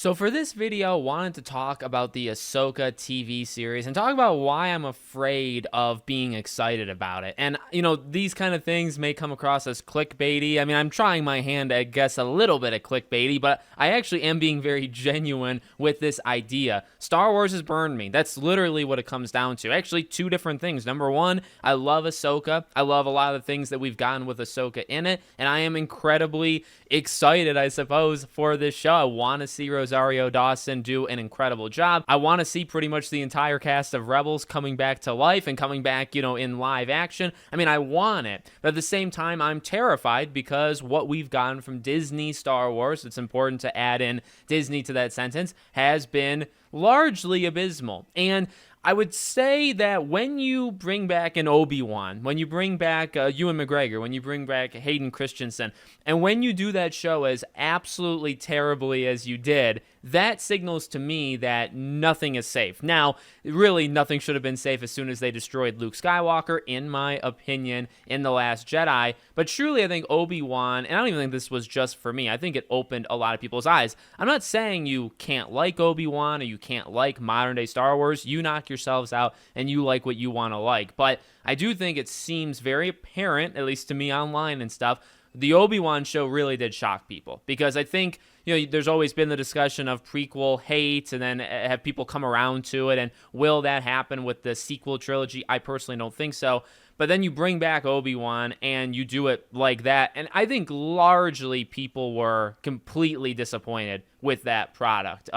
So for this video, I wanted to talk about the Ahsoka TV series and talk about why I'm afraid of being excited about it. And, these kind of things may come across as clickbaity. I mean, I'm trying my hand, I guess, a little bit at clickbaity, but I actually am being very genuine with this idea. Star Wars has burned me. That's literally what it comes down to. Actually, two different things. Number one, I love Ahsoka. I love a lot of the things that we've gotten with Ahsoka in it, and I am incredibly excited, I suppose, for this show. I want to see Rosario Dawson do an incredible job. I want to see pretty much the entire cast of Rebels coming back to life and coming back, in live action. I mean, I want it. But at the same time, I'm terrified because what we've gotten from Disney Star Wars, it's important to add in Disney to that sentence, has been largely abysmal. And I would say that when you bring back an Obi-Wan, when you bring back Ewan McGregor, when you bring back Hayden Christensen, and when you do that show as absolutely terribly as you did, that signals to me that nothing is safe. Now, really, nothing should have been safe as soon as they destroyed Luke Skywalker, in my opinion, in The Last Jedi. But truly, I think Obi-Wan, and I don't even think this was just for me, I think it opened a lot of people's eyes. I'm not saying you can't like Obi-Wan or you can't like modern-day Star Wars. You knock yourselves out and you like what you want to like. But I do think it seems very apparent, at least to me online and stuff, the Obi-Wan show really did shock people, because I think, there's always been the discussion of prequel hate and then have people come around to it, and will that happen with the sequel trilogy? I personally don't think so. But then you bring back Obi-Wan and you do it like that, and I think largely people were completely disappointed with that product.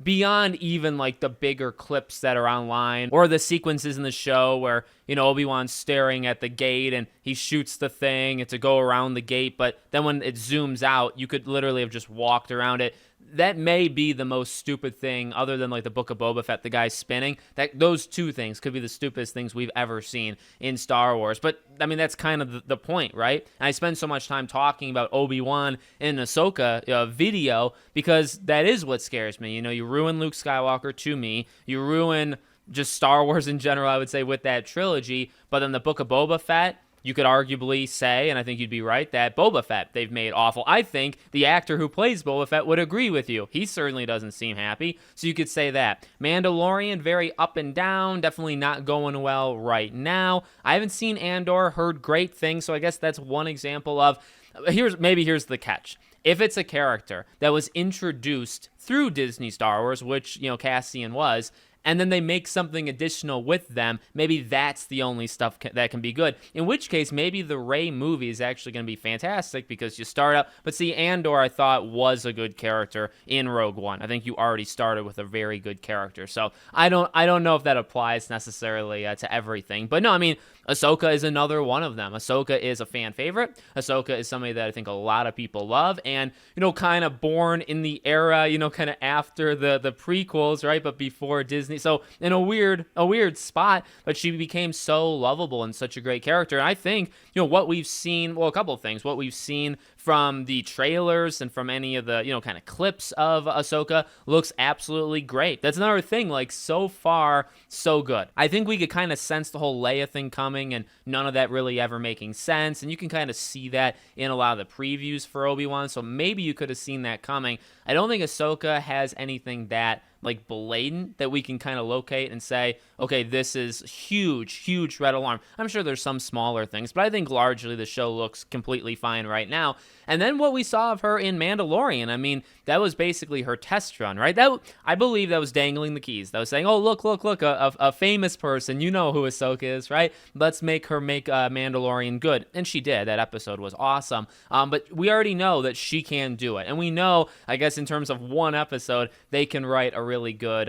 Beyond even like the bigger clips that are online or the sequences in the show where, Obi-Wan's staring at the gate and he shoots the thing to go around the gate, but then when it zooms out, you could literally have just walked around it. That may be the most stupid thing, other than like the Book of Boba Fett, the guy spinning. Those two things could be the stupidest things we've ever seen in Star Wars. But I mean, that's kind of the point, right? And I spend so much time talking about Obi-Wan in an Ahsoka video because that is what scares me. You ruin Luke Skywalker to me. You ruin just Star Wars in general, I would say, with that trilogy. But then the Book of Boba Fett, you could arguably say, and I think you'd be right, that Boba Fett they've made awful. I think the actor who plays Boba Fett would agree with you. He certainly doesn't seem happy, so you could say that. Mandalorian, very up and down, definitely not going well right now. I haven't seen Andor, heard great things, so I guess that's one example of, here's the catch. If it's a character that was introduced through Disney Star Wars, which, Cassian was, and then they make something additional with them, maybe that's the only stuff that can be good. In which case, maybe the Rey movie is actually going to be fantastic because you start out. But see, Andor, I thought, was a good character in Rogue One. I think you already started with a very good character. So I don't know if that applies necessarily to everything. But no, I mean, Ahsoka is another one of them. Ahsoka is a fan favorite. Ahsoka is somebody that I think a lot of people love, and kind of born in the era, kind of after the prequels, right? But before Disney. So in a weird spot, but she became so lovable and such a great character. And I think, what we've seen, well, a couple of things, what we've seen from the trailers and from any of the, kind of clips of Ahsoka looks absolutely great. That's another thing, like, so far, so good. I think we could kind of sense the whole Leia thing coming and none of that really ever making sense. And you can kind of see that in a lot of the previews for Obi-Wan. So maybe you could have seen that coming. I don't think Ahsoka has anything that like blatant that we can kind of locate and say, okay, this is huge red alarm. I'm sure there's some smaller things, but I think largely the show looks completely fine right now. And then what we saw of her in Mandalorian, I mean, that was basically her test run, right? I believe that was dangling the keys. That was saying, oh, look, a famous person. You know who Ahsoka is, right? Let's make her make Mandalorian good. And she did. That episode was awesome. But we already know that she can do it. And we know, I guess, in terms of one episode, they can write a really good,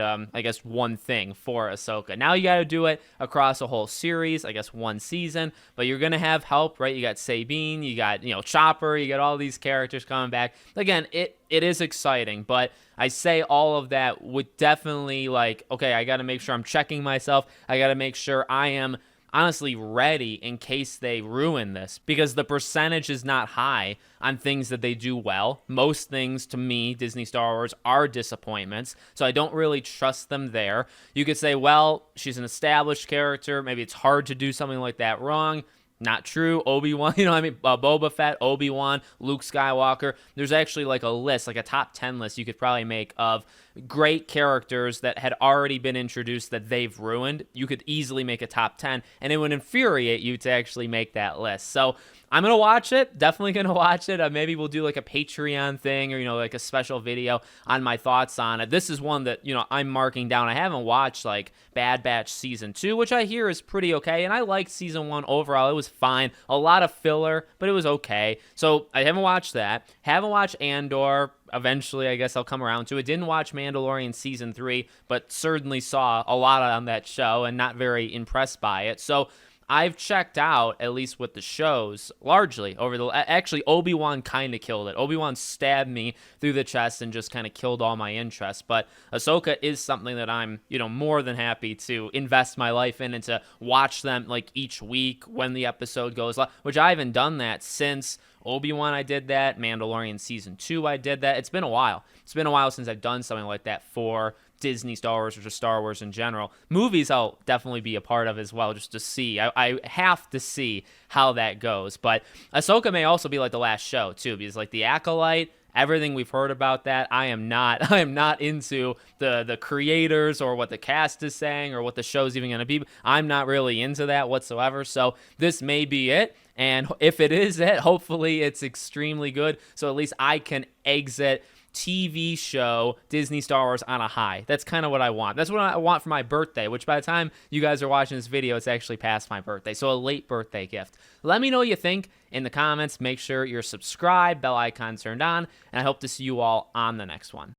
one thing for Ahsoka. Now you got to do it across a whole series, I guess one season, but you're going to have help, right? You got Sabine, you got, Chopper, you got all these characters coming back. Again, it is exciting, but I say all of that with definitely okay, I got to make sure I'm checking myself. I got to make sure I am honestly ready in case they ruin this, because the percentage is not high on things that they do well. Most things, to me, Disney Star Wars, are disappointments, so I don't really trust them there. You could say, well, she's an established character, maybe it's hard to do something like that wrong. Not true. Obi-Wan, Boba Fett, Obi-Wan, Luke Skywalker. There's actually like a list, like a top 10 list you could probably make of great characters that had already been introduced that they've ruined. You could easily make a top 10, and it would infuriate you to actually make that list. So I'm going to watch it. Definitely going to watch it. Maybe we'll do like a Patreon thing or, like a special video on my thoughts on it. This is one that, I'm marking down. I haven't watched like Bad Batch Season 2, which I hear is pretty okay. And I liked Season 1 overall. It was fine. A lot of filler, but it was okay. So I haven't watched that. Haven't watched Andor. Eventually, I guess I'll come around to it. Didn't watch Mandalorian Season 3, but certainly saw a lot on that show and not very impressed by it. So I've checked out, at least with the shows, largely over the... Actually, Obi-Wan kind of killed it. Obi-Wan stabbed me through the chest and just kind of killed all my interest. But Ahsoka is something that I'm, more than happy to invest my life in and to watch them, like, each week when the episode goes live, which I haven't done that since Obi-Wan. I did that. Mandalorian Season 2, I did that. It's been a while. It's been a while since I've done something like that for Disney Star Wars or just Star Wars in general. Movies I'll definitely be a part of as well, just to see. I have to see how that goes. But Ahsoka may also be like the last show too, because like the Acolyte, everything we've heard about that, I am not into the creators or what the cast is saying or what the show's even going to be. I'm not really into that whatsoever. So this may be it. And if it is it, hopefully it's extremely good. So at least I can exit TV show Disney Star Wars on a high. That's kind of what I want. That's what I want for my birthday, which by the time you guys are watching this video, it's actually past my birthday. So a late birthday gift. Let me know what you think in the comments. Make sure you're subscribed, bell icon turned on, and I hope to see you all on the next one.